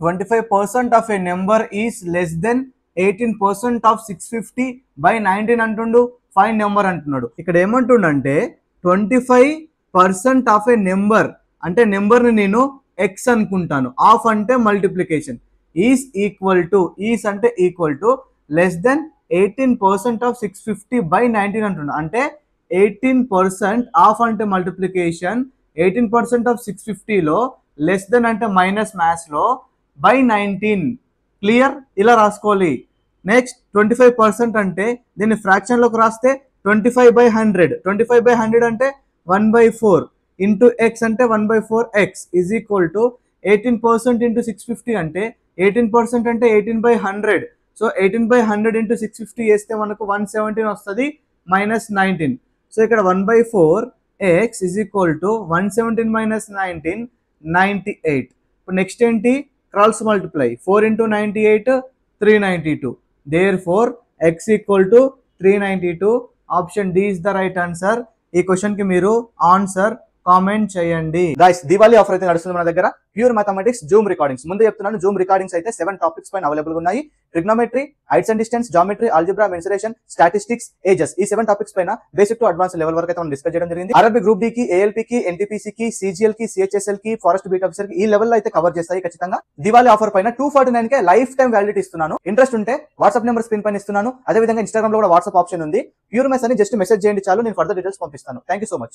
25% of a number is less than 18% of 650 by 19 అంటుండు. Fine number అంటున్నాడు. ఇక్కడ ఏమంటుండంటే 25% of A number అంటే నెంబర్ని నేను ఎక్స్ అనుకుంటాను. ఆఫ్ అంటే multiplication. Is equal to is అంటే equal to less than 18% of 650 by 19 అంటున్నాడు. అంటే 18% ఆఫ్ అంటే మల్టిప్లికేషన్, 18% ఆఫ్ 650లో లెస్ దెన్ అంటే మైనస్ మ్యాథ్స్లో by 19. క్లియర్? ఇలా రాసుకోవాలి. నెక్స్ట్ 25% అంటే దీన్ని ఫ్రాక్షన్లోకి రాస్తే 25/100. 25/100 అంటే 1/4 ఇంటూ ఎక్స్ అంటే 1/4x is equal to 18% into 650 అంటే 18% అంటే 18/100. సో 18/100 ఇంటూ 650 వేస్తే మనకు 117 వస్తుంది మైనస్ 19. సో ఇక్కడ 1/4x is equal to 117 minus 19 98. ఇప్పుడు నెక్స్ట్ ఏంటి? Cross multiply. 4 into 98 392. Therefore x equal to 392. Option D is the right answer. ఈ క్వశ్చన్ కి మీరు ఆన్సర్ కామెంట్ చేయండి. గైస్, దివాళీ ఆఫర్ అయితే నడుస్తుంది మన దగ్గర. Pure mathematics zoom recordings. ముందు చెప్తున్నాను, జూమ్ రికార్డింగ్స్ అయితే 7 టాపిక్స్ పైన అవైలబుల్ ఉన్నాయి. Trigonometry, heights and distance, geometry, algebra, mensuration, statistics, ages. ఈ 7 టాపిక్స్ పైన బేసిక్ టు అడ్వాన్స్ లెవెల్ వరకు అయితే మనం డిస్కస్ చేయడం జరిగింది. ఆర్ఆర్బీ గ్రూప్ డి కి, ఏఎల్పీ కి, ఎన్టీపీసీ కి, సిజిఎల్ కి, సిహెచ్ఎస్ఎల్ కి, ఫారెస్ట్ బీట్ ఆఫీసర్ కి ఈ లెవెల్ లో అయితే కవర్ చేస్తాయి ఖచ్చితంగా. దివాళీ ఆఫర్ పైన 249 కే లైఫ్ టైం వ్యాలిడిటీ ఇస్తున్నాను. ఇంట్రెస్ట్ ఉంటే వాట్సాప్ నెంబర్ స్క్రీన్ పైన ఇస్తున్నాను. అదే విధంగా ఇన్స్టాగ్రామ్ లో కూడా వాట్సాప్ ఆప్షన్ ఉంది. ప్యూర్ మ్యాథ్స్ అని జస్ట్ మెసేజ్ చేయండి చాలు, నేను ఫర్దర్ డీటెయిల్స్ పంపిస్తాను. Thank you so much.